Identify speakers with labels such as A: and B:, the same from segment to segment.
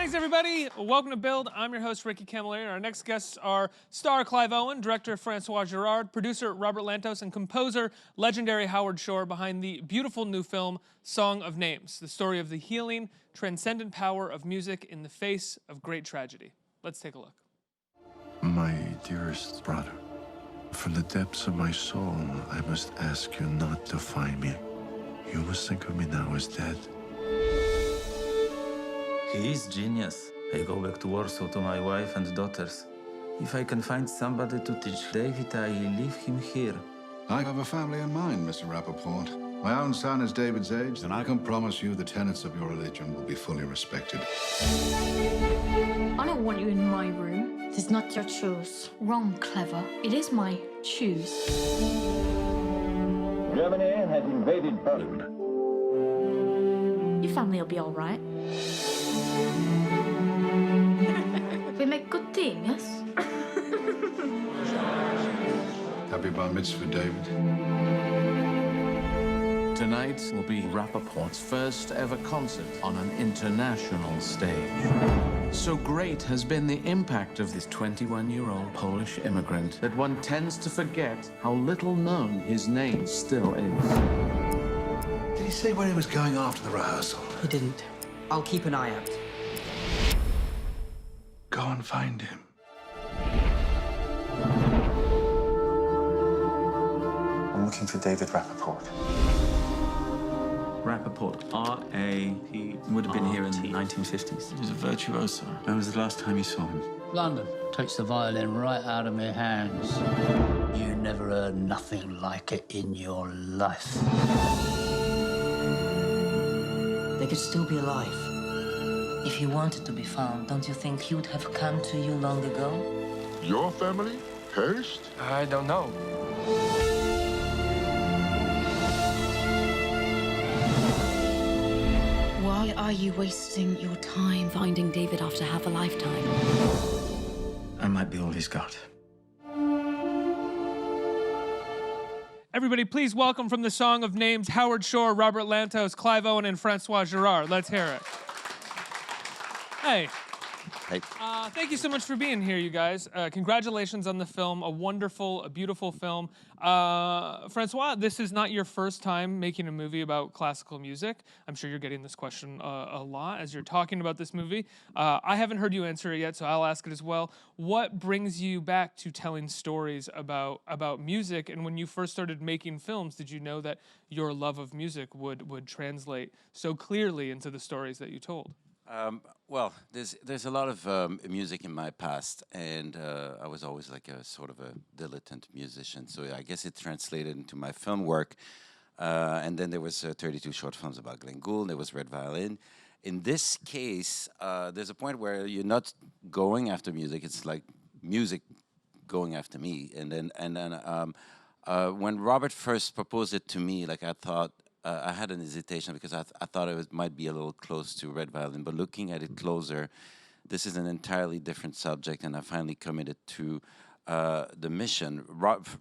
A: Thanks, everybody. Welcome to Build. I'm your host, Ricky Camilleri. Our next guests are star Clive Owen, director François Girard, producer Robert Lantos, and composer legendary Howard Shore behind the beautiful new film, Song of Names, the story of the healing, transcendent power of music in the face of great tragedy. Let's take a look.
B: My dearest brother, from the depths of my soul, I must ask you not to find me. You must think of me now as dead.
C: He is genius. I go back to Warsaw to my wife and daughters. If I can find somebody to teach David, I leave him here.
D: I have a family in mind, Mr. Rappaport. My own son is David's age, and I can promise you the tenets of your religion will be fully respected.
E: I don't want you in my room. It is not your choose. Wrong, Clever. It is my choose.
F: Germany has invaded Poland.
E: Your family will be all right. We make good team, yes?
D: Happy bar mitzvah, David.
G: Tonight will be Rappaport's first ever concert on an international stage. So great has been the impact of this 21-year-old Polish immigrant that one tends to forget how little known his name still is.
D: Did he say where he was going after the rehearsal?
H: He didn't. I'll keep an eye out.
D: Go and find him.
I: I'm looking for David Rappaport.
C: Rappaport, R.A. He would have been here in the 1950s.
G: He was a virtuoso.
I: When was the last time you saw him?
J: London takes the violin right out of my hands. You never heard nothing like it in your life.
H: They could still be alive.
K: If he wanted to be found, don't you think he would have come to you long ago?
L: Your family? Perished?
M: I don't know.
E: Why are you wasting your time finding David after half a lifetime?
I: I might be all he's got.
A: Everybody, please welcome from the Song of Names, Howard Shore, Robert Lantos, Clive Owen, and François Girard. Let's hear it. Hey.
N: Hey.
A: Thank you so much for being here, you guys. Congratulations on the film, a beautiful film. François, this is not your first time making a movie about classical music. I'm sure you're getting this question a lot as you're talking about this movie. I haven't heard you answer it yet, so I'll ask it as well. What brings you back to telling stories about music? And when you first started making films, did you know that your love of music would translate so clearly into the stories that you told?
N: Well, there's a lot of music in my past, and I was always like a sort of a dilettante musician, so I guess it translated into my film work. And then there was 32 short films about Glenn Gould. There was Red Violin. In this case, there's a point where you're not going after music; it's like music going after me. And then when Robert first proposed it to me, like I thought. I had an hesitation because I thought it might be a little close to Red Violin, but looking at it closer, this is an entirely different subject, and I finally committed to the mission.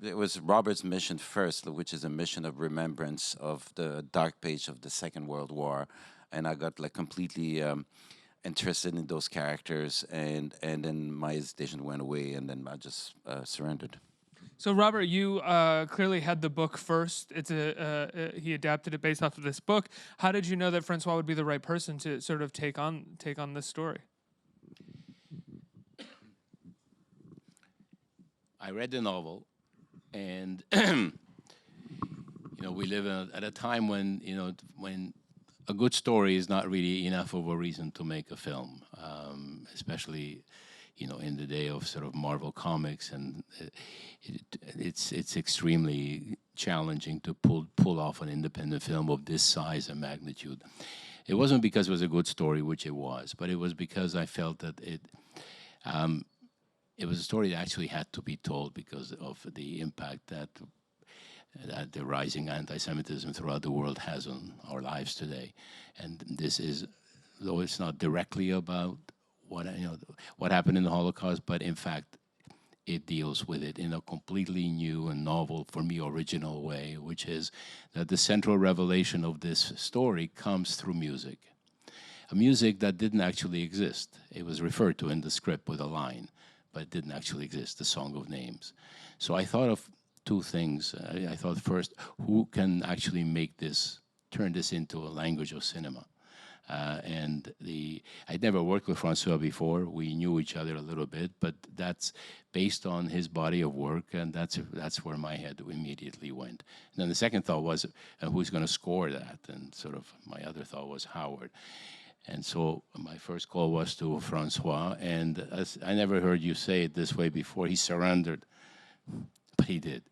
N: It was Robert's mission first, which is a mission of remembrance of the dark page of the Second World War, and I got like completely interested in those characters, and then my hesitation went away, and then I just surrendered.
A: So, Robert, you clearly had the book first. He adapted it based off of this book. How did you know that François would be the right person to sort of take on this story?
O: I read the novel, and we live at a time when when a good story is not really enough of a reason to make a film, especially. In the day of sort of Marvel Comics, and it's extremely challenging to pull off an independent film of this size and magnitude. It wasn't because it was a good story, which it was, but it was because I felt that it was a story that actually had to be told because of the impact that the rising anti-Semitism throughout the world has on our lives today. And this is, though it's not directly about what happened in the Holocaust, but in fact, it deals with it in a completely new and novel, for me, original way, which is that the central revelation of this story comes through music. a music that didn't actually exist. It was referred to in the script with a line, but it didn't actually exist, the Song of Names. So I thought of two things. I thought first, who can actually make this, turn this into a language of cinema? I'd never worked with François before. We knew each other a little bit, but that's based on his body of work, and that's where my head immediately went. And then the second thought was, who's going to score that? And sort of my other thought was Howard. And so my first call was to François, and as I never heard you say it this way before. He surrendered, but he did.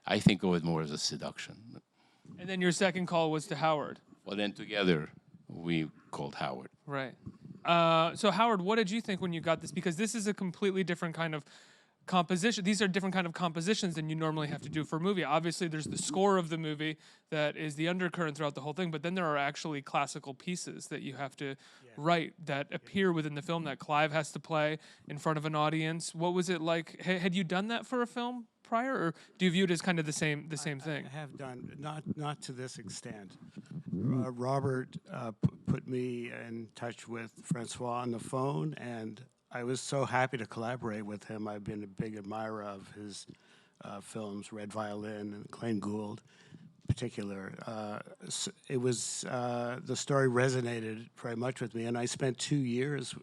O: I think of it more as a seduction.
A: And then your second call was to Howard.
O: Well, then together we called Howard.
A: Right. So Howard, what did you think when you got this? Because this is a completely different kind of composition. These are different kind of compositions than you normally have to do for a movie. Obviously, there's the score of the movie that is the undercurrent throughout the whole thing, but then there are actually classical pieces that you have to write that appear within the film that Clive has to play in front of an audience. What was it like? Had you done that for a film prior, or do you view it as kind of the same thing?
M: I have done, not to this extent. Robert put me in touch with François on the phone, and I was so happy to collaborate with him. I've been a big admirer of his films, Red Violin and Clayne Gould in particular. It was, the story resonated very much with me, and I spent 2 years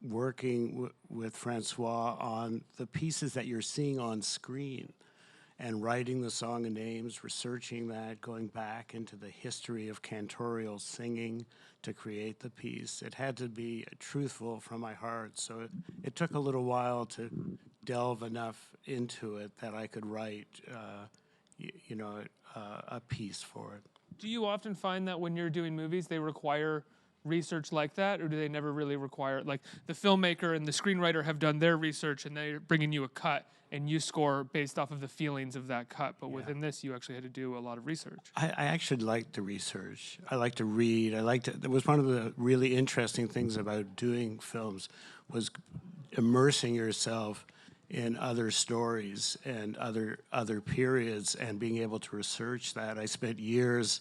M: working with François on the pieces that you're seeing on screen and writing the Song of Names, researching that, going back into the history of cantorial singing to create the piece. It had to be truthful from my heart, so it took a little while to delve enough into it that I could write, a piece for it.
A: Do you often find that when you're doing movies, they require research like that, or do they never really require it? Like the filmmaker and the screenwriter have done their research and they're bringing you a cut and you score based off of the feelings of that cut, but within this you actually had to do a lot of research.
M: I actually like the research. I like to read. That was one of the really interesting things about doing films, was immersing yourself in other stories and other periods and being able to research that. I spent years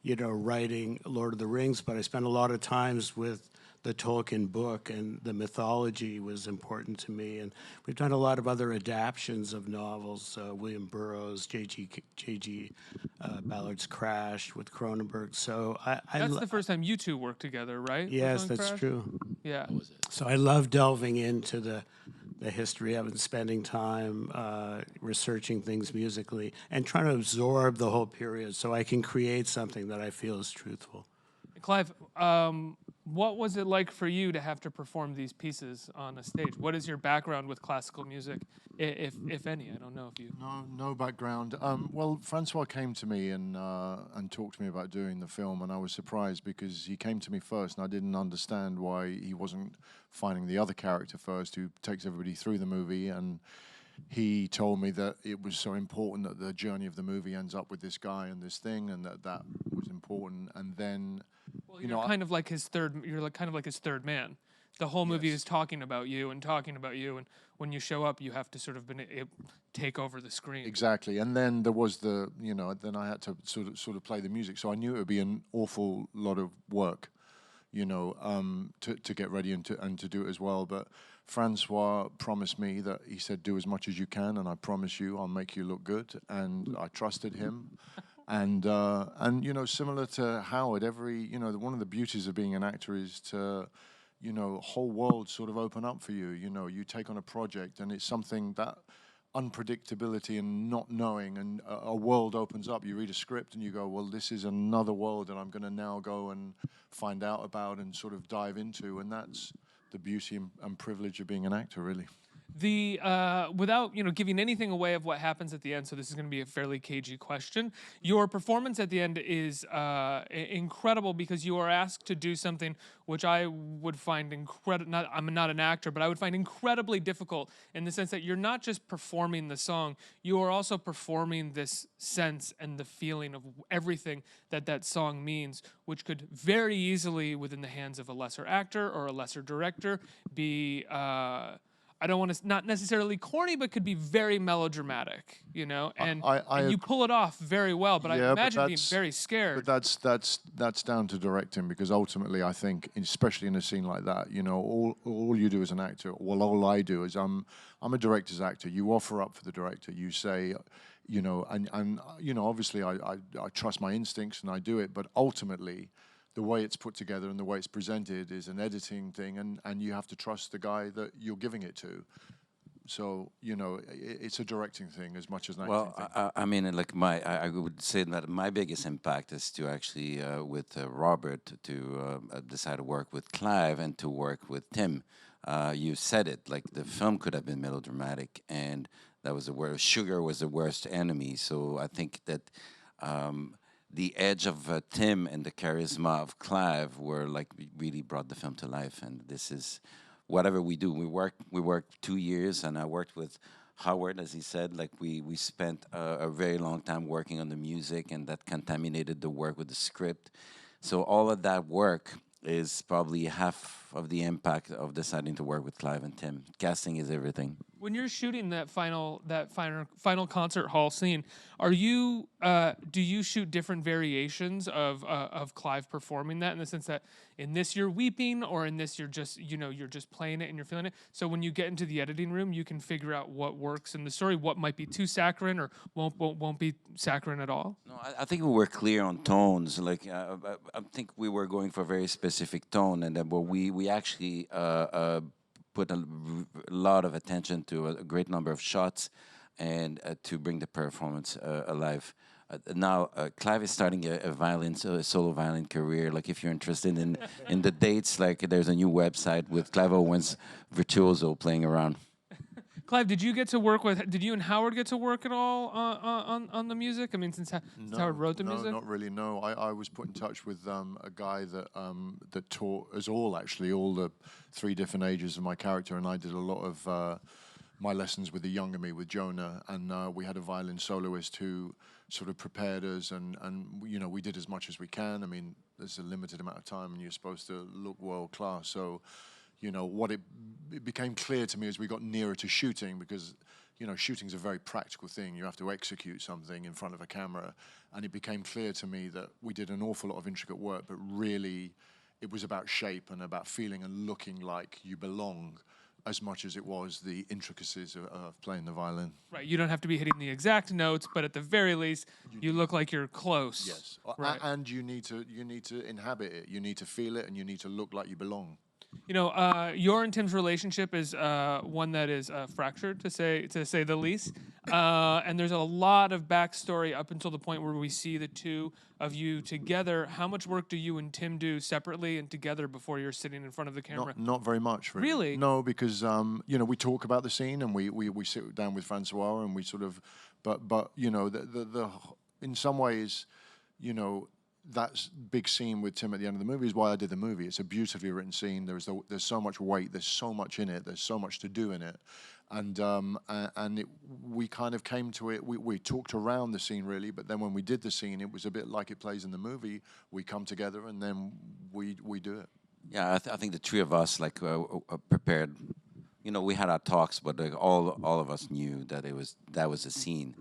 M: writing Lord of the Rings, but I spent a lot of times with the Tolkien book, and the mythology was important to me. And we've done a lot of other adaptions of novels, William Burroughs, J.G. Ballard's Crash with Cronenberg. So
A: that's the first time you two worked together, right?
M: Yes, that's true.
A: Yeah.
M: So I love delving into the history of it and spending time researching things musically and trying to absorb the whole period so I can create something that I feel is truthful.
A: Clive, what was it like for you to have to perform these pieces on a stage? What is your background with classical music, if any? I don't know if you...
P: No background. Well, François came to me and talked to me about doing the film, and I was surprised because he came to me first, and I didn't understand why he wasn't finding the other character first who takes everybody through the movie. And he told me that it was so important that the journey of the movie ends up with this guy and this thing, and that was important. And then...
A: Well, you're kind of like his third. You're like kind of like his third man. The whole movie is talking about you, and when you show up, you have to sort of take over the screen.
P: Exactly, and then there was then I had to sort of play the music, so I knew it would be an awful lot of work, to get ready and to do it as well. But François promised me that he said, "Do as much as you can, and I promise you, I'll make you look good." And I trusted him. And similar to Howard, one of the beauties of being an actor is to, whole world sort of open up for you. You take on a project and it's something that unpredictability and not knowing, and a world opens up. You read a script and you go, well, this is another world that I'm going to now go and find out about and sort of dive into. And that's the beauty and privilege of being an actor, really.
A: Without giving anything away of what happens at the end, so this is going to be a fairly cagey question. Your performance at the end is incredible because you are asked to do something which I would find I'm not an actor, but I would find incredibly difficult in the sense that you're not just performing the song, you are also performing this sense and the feeling of everything that song means, which could very easily, within the hands of a lesser actor or a lesser director, be I don't want to, not necessarily corny, but could be very melodramatic, you know, and you pull it off very well, but I imagine being very scared.
P: But that's down to directing, because ultimately I think, especially in a scene like that, you know, all you do as an actor, well, all I do is I'm a director's actor. You offer up for the director. You say, you know, and you know, obviously I trust my instincts and I do it, but ultimately the way it's put together and the way it's presented is an editing thing, and you have to trust the guy that you're giving it to. So, you know, it's a directing thing as much as an acting thing.
N: Well, I mean, like I would say that my biggest impact is to actually, with Robert, to decide to work with Clive and to work with Tim. You said it, like the film could have been melodramatic, and that was the worst. Sugar was the worst enemy. So I think that the edge of Tim and the charisma of Clive were like really brought the film to life. And this is whatever we do. We worked 2 years, and I worked with Howard, as he said. Like we spent a very long time working on the music, and that contaminated the work with the script. So all of that work is probably half of the impact of deciding to work with Clive and Tim. Casting is everything.
A: When you're shooting that final concert hall scene, are you do you shoot different variations of Clive performing that, in the sense that in this you're weeping, or in this you're just, you know, you're just playing it and you're feeling it? So when you get into the editing room, you can figure out what works in the story, what might be too saccharine or won't be saccharine at all.
N: No, I think we were clear on tones. Like I think we were going for a very specific tone, and then we actually put a lot of attention to a great number of shots, and to bring the performance alive. Now, Clive is starting a solo violin career. Like, if you're interested in the dates, like there's a new website with Clive Owen's virtuoso playing around.
A: Clive, did you and Howard get to work at all on the music? I mean, since Howard wrote the music?
P: No, not really, no. I was put in touch with a guy that that taught us all the 3 different ages of my character, and I did a lot of my lessons with the younger me, with Jonah, and we had a violin soloist who sort of prepared us, and you know, we did as much as we can. I mean, there's a limited amount of time, and you're supposed to look world class, so you know, what it became clear to me as we got nearer to shooting, because, you know, shooting's a very practical thing. You have to execute something in front of a camera. And it became clear to me that we did an awful lot of intricate work, but really it was about shape and about feeling and looking like you belong, as much as it was the intricacies of playing the violin.
A: Right, you don't have to be hitting the exact notes, but at the very least, you look like you're close.
P: Yes,
A: right.
P: And you need to inhabit it. You need to feel it, and you need to look like you belong.
A: You know, your and Tim's relationship is one that is fractured, to say the least. And there's a lot of backstory up until the point where we see the two of you together. How much work do you and Tim do separately and together before you're sitting in front of the camera?
P: Not very much, really.
A: Really?
P: No, because you know, we talk about the scene, and we sit down with François, and we sort of, but you know, the in some ways, you know, that big scene with Tim at the end of the movie is why I did the movie. It's a beautifully written scene. There's so much weight. There's so much in it. There's so much to do in it, and we kind of came to it. We talked around the scene, really, but then when we did the scene, it was a bit like it plays in the movie. We come together, and then we do it.
N: Yeah, I think the 3 of us prepared. You know, we had our talks, but like all of us knew that that was a scene.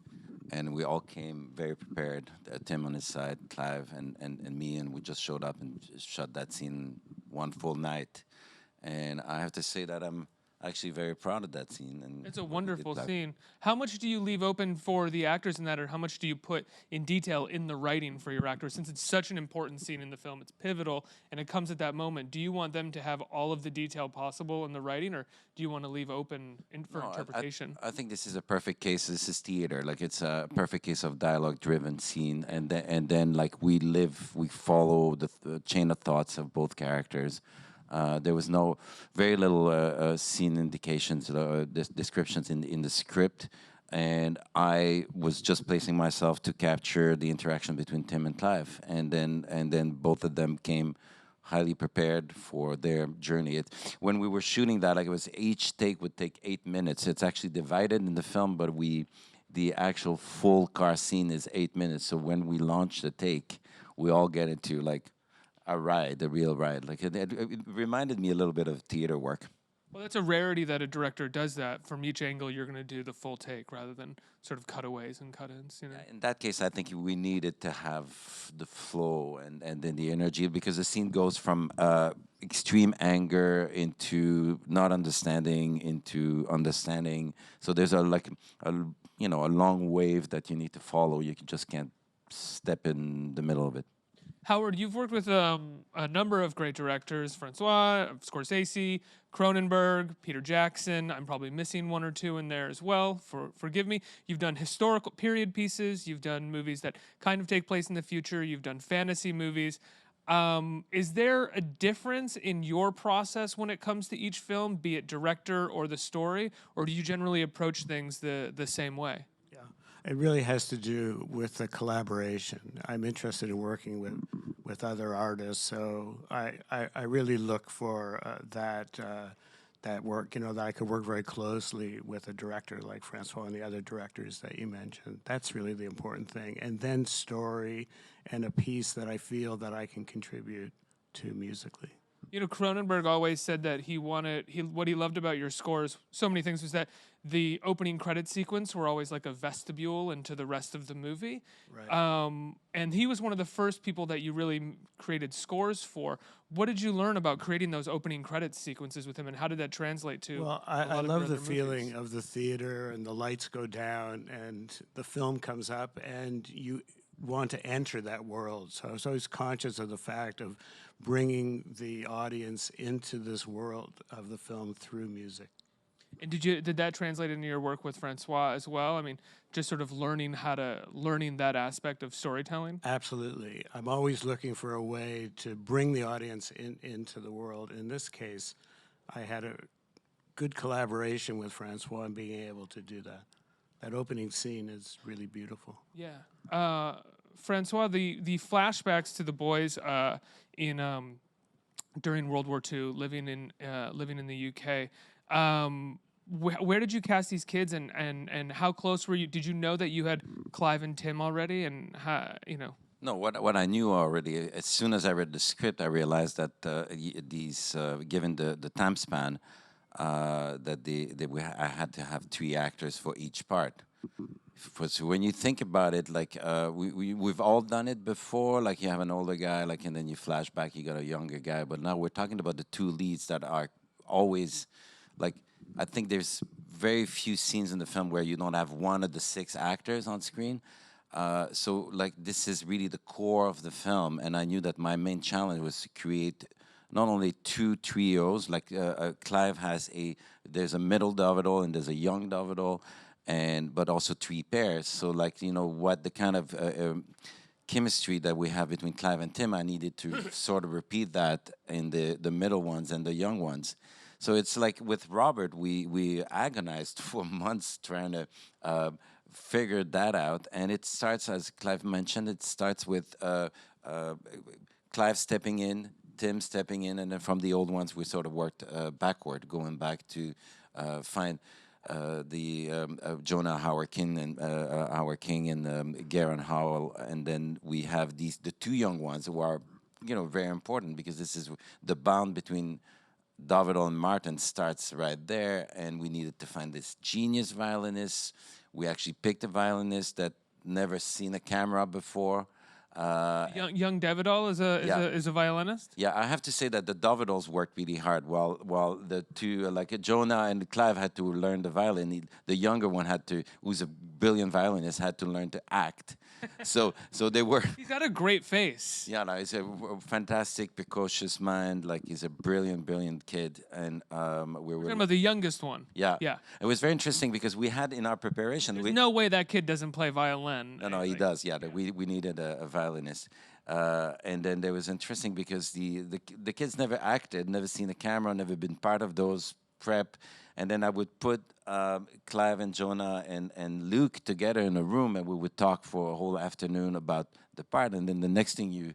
N: And we all came very prepared, Tim on his side, Clive and me, and we just showed up and shot that scene one full night. And I have to say that I'm actually very proud of that scene. And
A: it's a wonderful scene. How much do you leave open for the actors in that, or how much do you put in detail in the writing for your actors? Since it's such an important scene in the film, it's pivotal, and it comes at that moment. Do you want them to have all of the detail possible in the writing, or do you want to leave open for interpretation?
N: I think this is a perfect case. This is theater. Like, it's a perfect case of dialogue-driven scene, and then like we follow the chain of thoughts of both characters. There was very little scene indications, descriptions in the script, and I was just placing myself to capture the interaction between Tim and Clive, and then both of them came highly prepared for their journey. When we were shooting that, like, it was each take would take 8 minutes. It's actually divided in the film, but the actual full car scene is 8 minutes. So when we launch the take, we all get into like a ride, a real ride. Like it reminded me a little bit of theater work.
A: Well, that's a rarity that a director does that. From each angle, you're going to do the full take rather than sort of cutaways and cut-ins. You know.
N: In that case, I think we needed to have the flow and then the energy, because the scene goes from extreme anger into not understanding into understanding. So there's a long wave that you need to follow. You just can't step in the middle of it.
A: Howard, you've worked with a number of great directors, François, Scorsese, Cronenberg, Peter Jackson. I'm probably missing one or two in there as well. Forgive me. You've done historical period pieces. You've done movies that kind of take place in the future. You've done fantasy movies. Is there a difference in your process when it comes to each film, be it director or the story, or do you generally approach things the same way?
M: It really has to do with the collaboration. I'm interested in working with other artists, so I really look for that work, that I could work very closely with a director like François and the other directors that you mentioned. That's really the important thing. And then story and a piece that I feel that I can contribute to musically.
A: Cronenberg always said that what he loved about your scores, so many things, was that the opening credit sequence were always like a vestibule into the rest of the movie.
M: Right.
A: And he was one of the first people that you really created scores for. What did you learn about creating those opening credit sequences with him, and how did that translate to?
M: Well, I love the feeling of the theater, and the lights go down, and the film comes up, and you want to enter that world. So I was always conscious of the fact of bringing the audience into this world of the film through music.
A: And did that translate into your work with François as well? I mean, just sort of learning that aspect of storytelling?
M: Absolutely. I'm always looking for a way to bring the audience into the world. In this case, I had a good collaboration with François in being able to do that. That opening scene is really beautiful.
A: Yeah. François, the flashbacks to the boys during World War II, living in the UK. Where did you cast these kids, and how close were you? Did you know that you had Clive and Tim already, and how,
N: No, what I knew already, as soon as I read the script, I realized that given the time span, that I had to have 3 actors for each part. So when you think about it, like we've all done it before, like you have an older guy, and then you flash back, you got a younger guy. But now we're talking about the 2 leads that are always, I think there's very few scenes in the film where you don't have one of the 6 actors on screen. So this is really the core of the film, and I knew that my main challenge was to create not only 2 trios, Clive there's a middle Dovidl and there's a young Dovidl, but also 3 pairs. So what the kind of chemistry that we have between Clive and Tim, I needed to sort of repeat that in the middle ones and the young ones. So it's like with Robert, we agonized for months trying to figure that out. And it starts, as Clive mentioned, it starts with Clive stepping in, Tim stepping in, and then from the old ones, we sort of worked backward, going back to find Jonah Howard King and Garen Howell, and then we have the 2 young ones who are very important, because this is the bond between Dovidl and Martin starts right there, and we needed to find this genius violinist. We actually picked a violinist that never seen a camera before.
A: Young Dovidl is a violinist?
N: Yeah, I have to say that the Dovidls worked really hard, while the 2, Jonah and Clive, had to learn the violin. The younger one who's a brilliant violinist, had to learn to act. So they were.
A: He's got a great face.
N: Yeah, no, he's a fantastic, precocious mind. He's a brilliant kid, and
A: we're talking about the youngest one.
N: Yeah,
A: yeah.
N: It was very interesting because we had in our preparation.
A: There's no way that kid doesn't play violin.
N: No, he does. Yeah, we needed a violinist, and then it was interesting because the kids never acted, never seen a camera, never been part of those prep. And then I would put Clive and Jonah and Luke together in a room, and we would talk for a whole afternoon about the part. And then the next thing you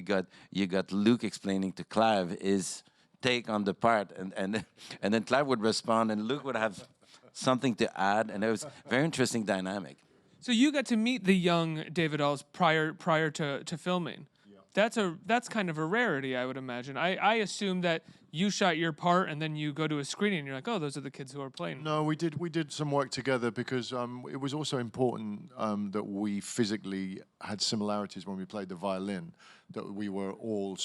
N: got Luke explaining to Clive his take on the part, and then Clive would respond, and Luke would have something to add, and it was a very interesting dynamic.
A: So you got to meet the young Dovidls prior to filming. that's kind of a rarity, I would imagine. I assume that you shot your part and then you go to a screening and you're like, oh, those are the kids who are playing.
P: No, we did some work together because it was also important that we physically had similarities when we played the violin, that we were all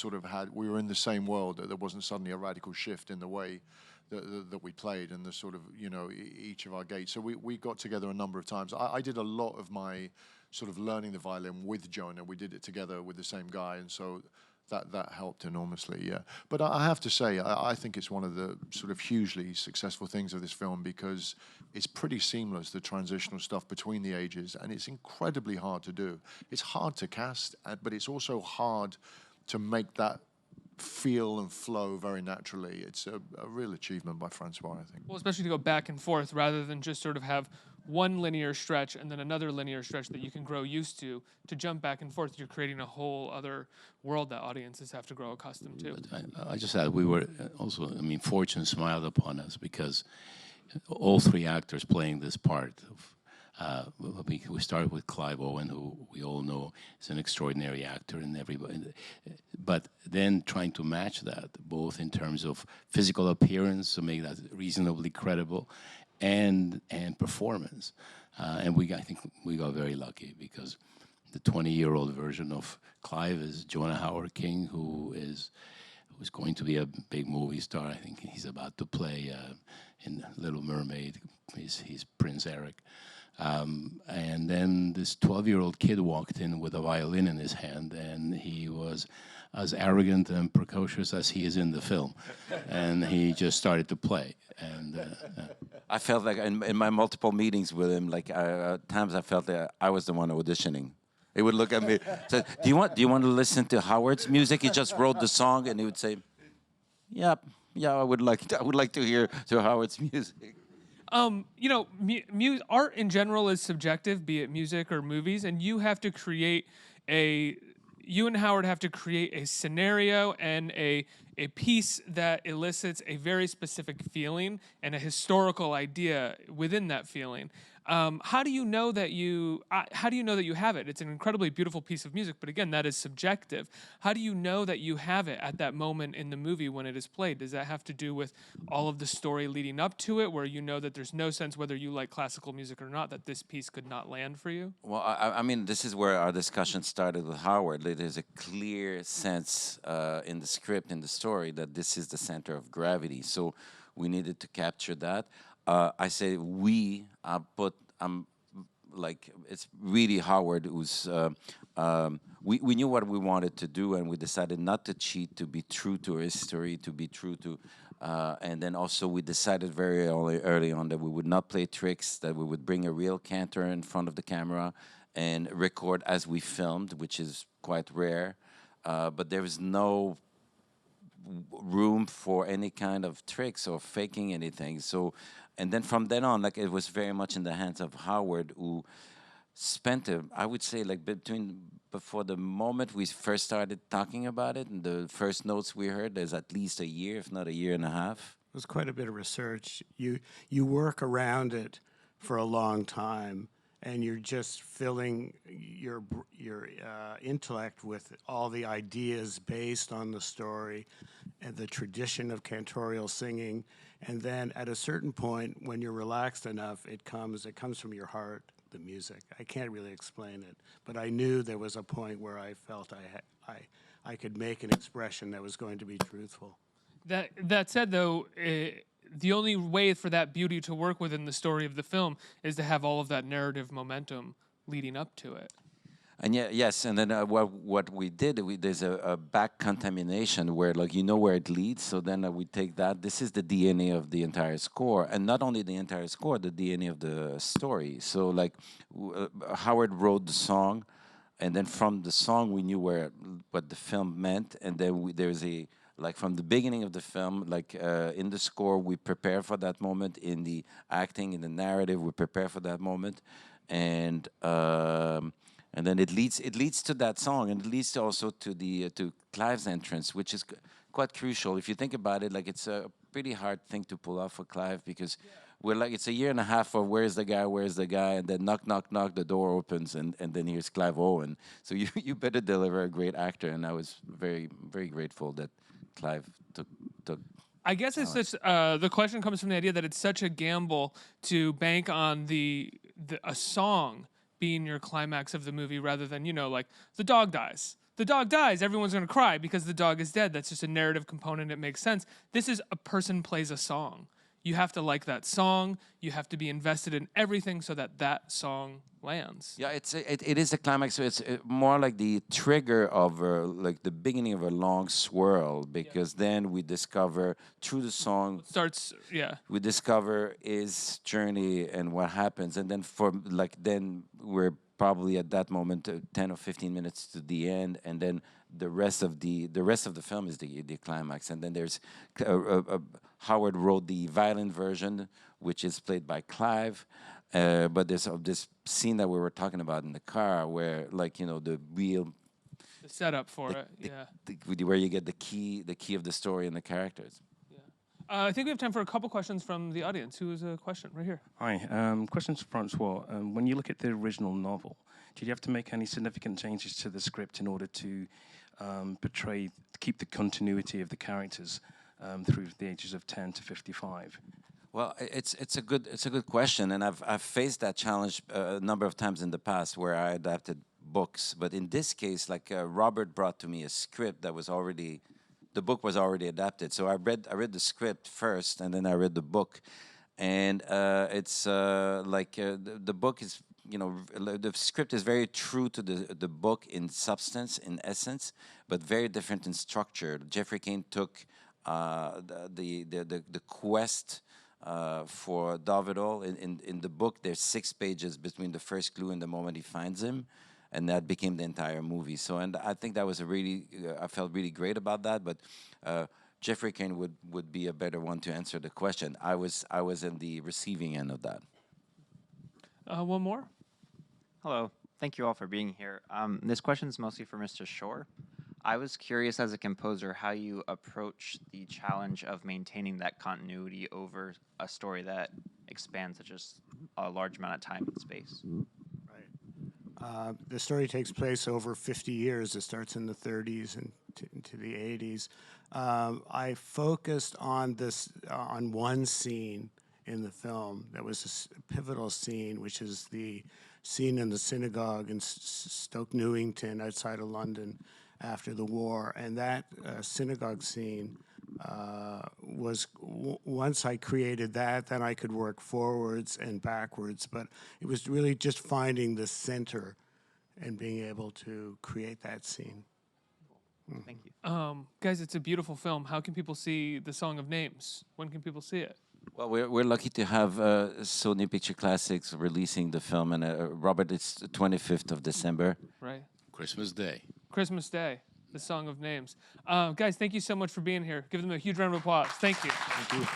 P: we were in the same world, that there wasn't suddenly a radical shift in the way that we played and the sort of, each of our gates. So we got together a number of times. I did a lot of my sort of learning the violin with Jonah. We did it together with the same guy, and so that helped enormously, yeah. But I have to say, I think it's one of the sort of hugely successful things of this film because it's pretty seamless, the transitional stuff between the ages, and it's incredibly hard to do. It's hard to cast, but it's also hard to make that feel and flow very naturally. It's a real achievement by François, I think.
A: Well, especially to go back and forth rather than just sort of have one linear stretch and then another linear stretch that you can grow used to jump back and forth. You're creating a whole other world that audiences have to grow accustomed to.
O: I just said we were also, fortune smiled upon us because all three actors playing this part we started with Clive Owen, who we all know is an extraordinary actor, and everybody. But then trying to match that, both in terms of physical appearance, to make that reasonably credible, and performance. And I think we got very lucky because the 20-year-old version of Clive is Jonah Hauer-King, who's going to be a big movie star. I think he's about to play in Little Mermaid. He's Prince Eric. And then this 12-year-old kid walked in with a violin in his hand, and he was as arrogant and precocious as he is in the film. And he just started to play. And
N: I felt like in my multiple meetings with him, like at times I felt that I was the one auditioning. He would look at me, say, "Do you want to listen to Howard's music? He just wrote the song," and he would say, "Yeah, I would like to hear Howard's music."
A: Art in general is subjective, be it music or movies, and you and Howard have to create a scenario and a piece that elicits a very specific feeling and a historical idea within that feeling. How do you know that you have it? It's an incredibly beautiful piece of music, but again, that is subjective. How do you know that you have it at that moment in the movie when it is played? Does that have to do with all of the story leading up to it, where you know that there's no sense, whether you like classical music or not, that this piece could not land for you?
N: Well, I mean, this is where our discussion started with Howard. There's a clear sense in the script, in the story, that this is the center of gravity. So we needed to capture that. I say we, it's really Howard who's, we knew what we wanted to do, and we decided not to cheat, to be true to history, to be true to, and then also we decided very early on that we would not play tricks, that we would bring a real cantor in front of the camera and record as we filmed, which is quite rare, but there was no room for any kind of tricks or faking anything. So, and then from then on, it was very much in the hands of Howard, who spent I would say, before the moment we first started talking about it and the first notes we heard, there's at least a year, if not a year and a half.
M: It was quite a bit of research. You work around it for a long time, and you're just filling your intellect with all the ideas based on the story and the tradition of cantorial singing. And then at a certain point, when you're relaxed enough, it comes from your heart, the music. I can't really explain it, but I knew there was a point where I felt I could make an expression that was going to be truthful.
A: That said, though, the only way for that beauty to work within the story of the film is to have all of that narrative momentum leading up to it.
N: And yes, and then what we did, there's a back contamination where, where it leads, so then we take that. This is the DNA of the entire score, and not only the entire score, the DNA of the story. So, Howard wrote the song, and then from the song we knew what the film meant, and then there's from the beginning of the film, in the score, we prepare for that moment. In the acting, in the narrative, we prepare for that moment, and then it leads to that song, and it leads also to Clive's entrance, which is quite crucial. If you think about it, it's a pretty hard thing to pull off for Clive, because we're like, it's a year and a half of where's the guy, and then knock, knock, knock, the door opens, and then here's Clive Owen. So you better deliver a great actor, and I was very, very grateful that Clive took.
A: I guess it's just the question comes from the idea that it's such a gamble to bank on a song being your climax of the movie rather than, like the dog dies. The dog dies, everyone's going to cry because the dog is dead. That's just a narrative component. It makes sense. This is a person plays a song. You have to like that song. You have to be invested in everything so that song lands.
N: Yeah, it is a climax. So it's more like the trigger of like the beginning of a long swirl, because then we discover through the song we discover his journey and what happens, and then then we're probably at that moment 10 or 15 minutes to the end, and then the rest of the film is the climax. And then there's Howard wrote the violin version, which is played by Clive, but there's this scene that we were talking about in the car where, like, the
A: setup for
N: where you get the key of the story and the characters.
A: I think we have time for a couple questions from the audience. Who has a question? Right here.
Q: Hi. Questions for Francois. When you look at the original novel, did you have to make any significant changes to the script in order to keep the continuity of the characters through the ages of 10 to 55?
N: Well, it's a good question, and I've faced that challenge a number of times in the past where I adapted books. But in this case, like Robert brought to me a script that was already. The book was already adapted, so I read the script first, and then I read the book, and it's the book is, the script is very true to the book in substance, in essence, but very different in structure. Jeffrey Kane took the quest for Dovidl. In the book, there's 6 pages between the first clue and the moment he finds him. And that became the entire movie. So, and I think that was I felt really great about that. But Jeffrey Kane would be a better one to answer the question. I was in the receiving end of that.
A: One more.
R: Hello. Thank you all for being here. This question is mostly for Mr. Shore. I was curious, as a composer, how you approach the challenge of maintaining that continuity over a story that expands such a large amount of time and space.
M: The story takes place over 50 years. It starts in the 30s and into the 80s. I focused on one scene in the film that was a pivotal scene, which is the scene in the synagogue in Stoke Newington outside of London after the war. And that synagogue scene was, once I created that, then I could work forwards and backwards, but it was really just finding the center and being able to create that scene.
R: Thank you.
A: Guys, it's a beautiful film. How can people see The Song of Names? When can people see it?
N: Well, we're lucky to have Sony Picture Classics releasing the film, and Robert, it's the 25th of December.
A: Right.
O: Christmas Day.
A: Christmas Day. The Song of Names. Guys, thank you so much for being here. Give them a huge round of applause. Thank you.
M: Thank you.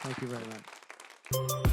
M: Thank you very much.